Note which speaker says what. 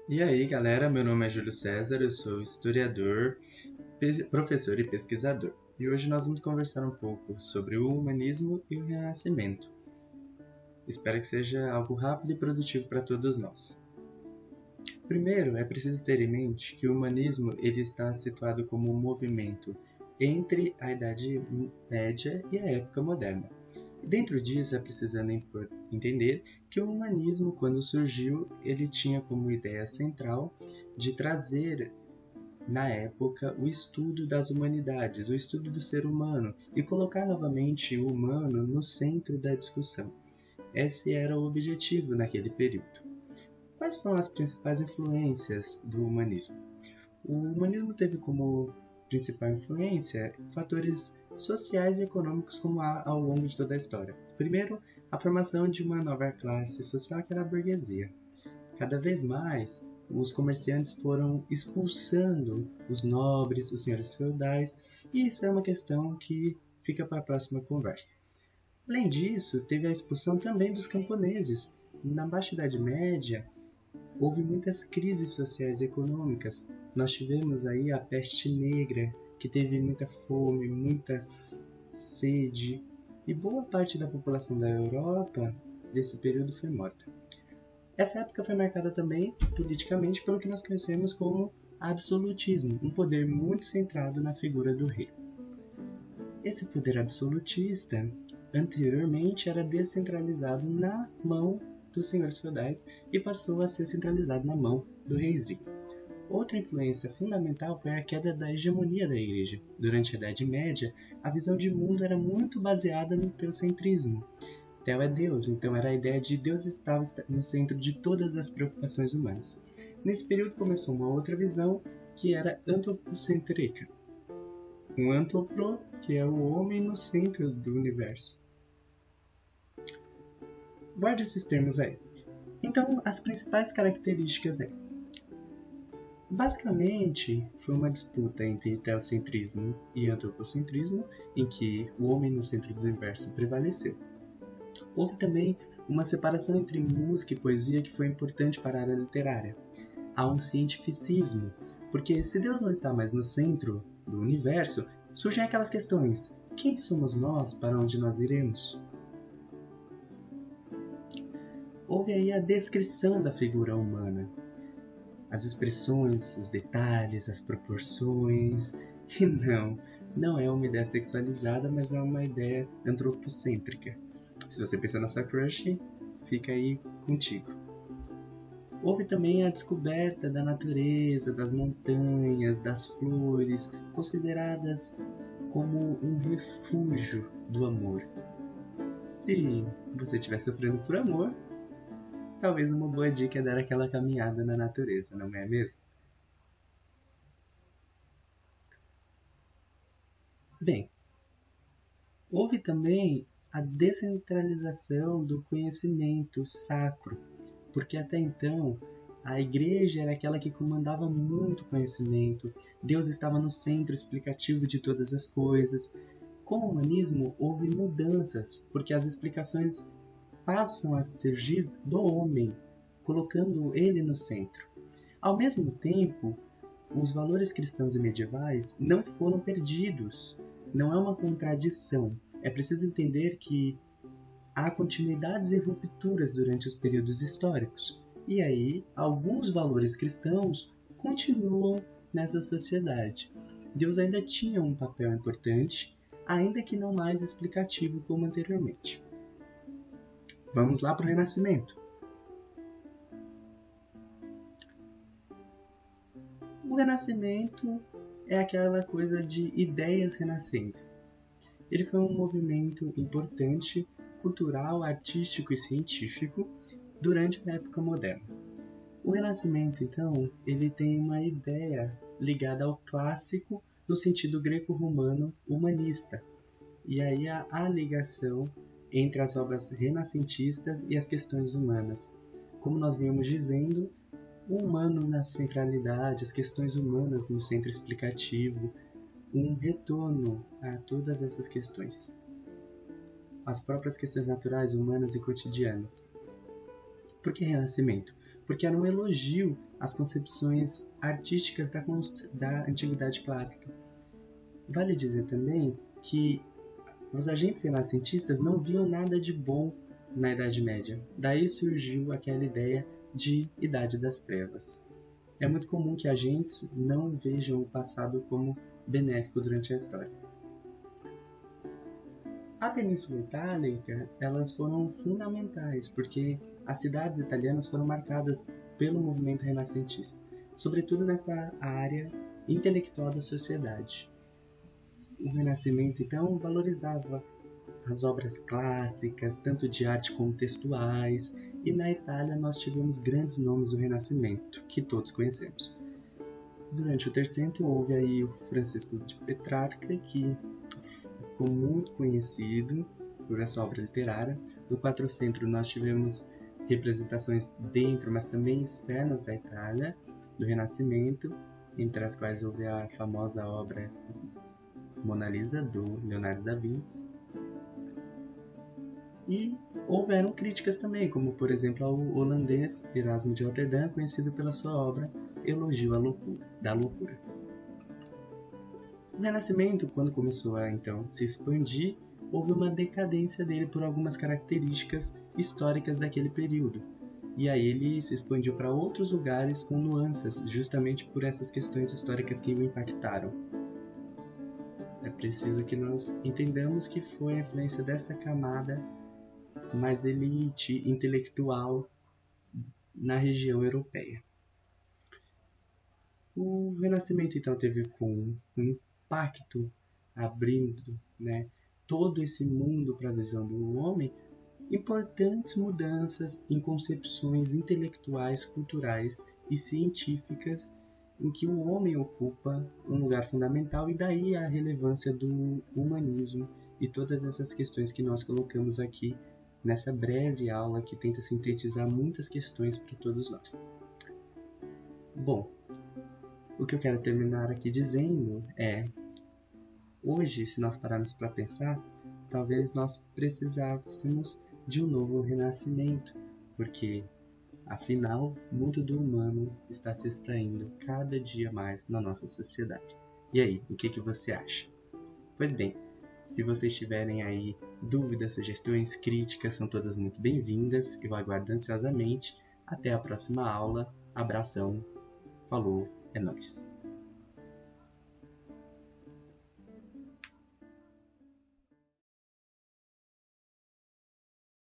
Speaker 1: E aí, galera, meu nome é Júlio César, eu sou historiador, professor e pesquisador. E hoje nós vamos conversar um pouco sobre o humanismo e o renascimento. Espero que seja algo rápido e produtivo para todos nós. Primeiro, é preciso ter em mente que o humanismo ele está situado como um movimento entre a Idade Média e a época moderna. Dentro disso, é preciso entender que o humanismo, quando surgiu, ele tinha como ideia central de trazer, na época, o estudo das humanidades, o estudo do ser humano, e colocar novamente o humano no centro da discussão. Esse era o objetivo naquele período. Quais foram as principais influências do humanismo? O humanismo teve como principal influência fatores sociais e econômicos como há ao longo de toda a história. Primeiro, a formação de uma nova classe social que era a burguesia. Cada vez mais, os comerciantes foram expulsando os nobres, os senhores feudais, e isso é uma questão que fica para a próxima conversa. Além disso, teve a expulsão também dos camponeses. Na Baixa Idade Média, houve muitas crises sociais e econômicas. Nós tivemos aí a peste negra, que teve muita fome, muita sede, e boa parte da população da Europa desse período foi morta. Essa época foi marcada também politicamente pelo que nós conhecemos como absolutismo, um poder muito centrado na figura do rei. Esse poder absolutista anteriormente era descentralizado na mão dos senhores feudais e passou a ser centralizado na mão do reizinho. Outra influência fundamental foi a queda da hegemonia da Igreja. Durante a Idade Média, a visão de mundo era muito baseada no teocentrismo. Theo é Deus, então era a ideia de Deus estava no centro de todas as preocupações humanas. Nesse período começou uma outra visão que era antropocêntrica. Um antropro, que é o homem no centro do universo. Guarde esses termos aí. Então, as principais características é: basicamente, foi uma disputa entre teocentrismo e antropocentrismo, em que o homem no centro do universo prevaleceu. Houve também uma separação entre música e poesia que foi importante para a área literária. Há um cientificismo, porque se Deus não está mais no centro do universo, surgem aquelas questões: quem somos nós, para onde nós iremos? Houve aí a descrição da figura humana, as expressões, os detalhes, as proporções. E não é uma ideia sexualizada, mas é uma ideia antropocêntrica. Se você pensa na sua crush, fica aí contigo. Houve também a descoberta da natureza, das montanhas, das flores, consideradas como um refúgio do amor. Se você estiver sofrendo por amor, talvez uma boa dica é dar aquela caminhada na natureza, não é mesmo? Bem, houve também a descentralização do conhecimento sacro, porque até então a igreja era aquela que comandava muito conhecimento, Deus estava no centro explicativo de todas as coisas. Com o humanismo houve mudanças, porque as explicações passam a surgir do homem, colocando ele no centro. Ao mesmo tempo, os valores cristãos e medievais não foram perdidos. Não é uma contradição. É preciso entender que há continuidades e rupturas durante os períodos históricos. E aí, alguns valores cristãos continuam nessa sociedade. Deus ainda tinha um papel importante, ainda que não mais explicativo como anteriormente. Vamos lá para o Renascimento. O Renascimento é aquela coisa de ideias renascendo. Ele foi um movimento importante, cultural, artístico e científico durante a época moderna. O Renascimento, então, ele tem uma ideia ligada ao clássico no sentido greco-romano humanista. E aí há a ligação entre as obras renascentistas e as questões humanas. Como nós vínhamos dizendo, o humano na centralidade, as questões humanas no centro explicativo, um retorno a todas essas questões. As próprias questões naturais, humanas e cotidianas. Por que Renascimento? porque era um elogio às concepções artísticas da Antiguidade Clássica. Vale dizer também que os agentes renascentistas não viam nada de bom na Idade Média. Daí surgiu aquela ideia de Idade das Trevas. É muito comum que agentes não vejam o passado como benéfico durante a história. A Península Itálica, elas foram fundamentais, porque as cidades italianas foram marcadas pelo movimento renascentista, sobretudo nessa área intelectual da sociedade. O Renascimento, então, valorizava as obras clássicas, tanto de arte como textuais, e na Itália nós tivemos grandes nomes do Renascimento, que todos conhecemos. Durante o Tercento houve aí o Francisco de Petrarca, que ficou muito conhecido por essa obra literária. No Quatrocento nós tivemos representações dentro, mas também externas da Itália, do Renascimento, entre as quais houve a famosa obra Mona Lisa, do Leonardo da Vinci. E houveram críticas também, como por exemplo ao holandês Erasmo de Roterdã, conhecido pela sua obra Elogio da Loucura. O Renascimento, quando começou a então se expandir, houve uma decadência dele por algumas características históricas daquele período. E aí ele se expandiu para outros lugares com nuances, justamente por essas questões históricas que o impactaram. É preciso que nós entendamos que foi a influência dessa camada mais elite intelectual na região europeia. O Renascimento então teve com um impacto abrindo, todo esse mundo para a visão do homem, importantes mudanças em concepções intelectuais, culturais e científicas em que o homem ocupa um lugar fundamental, e daí a relevância do humanismo e todas essas questões que nós colocamos aqui nessa breve aula que tenta sintetizar muitas questões para todos nós. Bom, o que eu quero terminar aqui dizendo é: hoje, se nós pararmos para pensar, talvez nós precisássemos de um novo renascimento, porque, afinal, muito do humano está se extraindo cada dia mais na nossa sociedade. E aí, o que você acha? Pois bem, se vocês tiverem aí dúvidas, sugestões, críticas, são todas muito bem-vindas. Eu aguardo ansiosamente. Até a próxima aula. Abração. Falou. É nóis.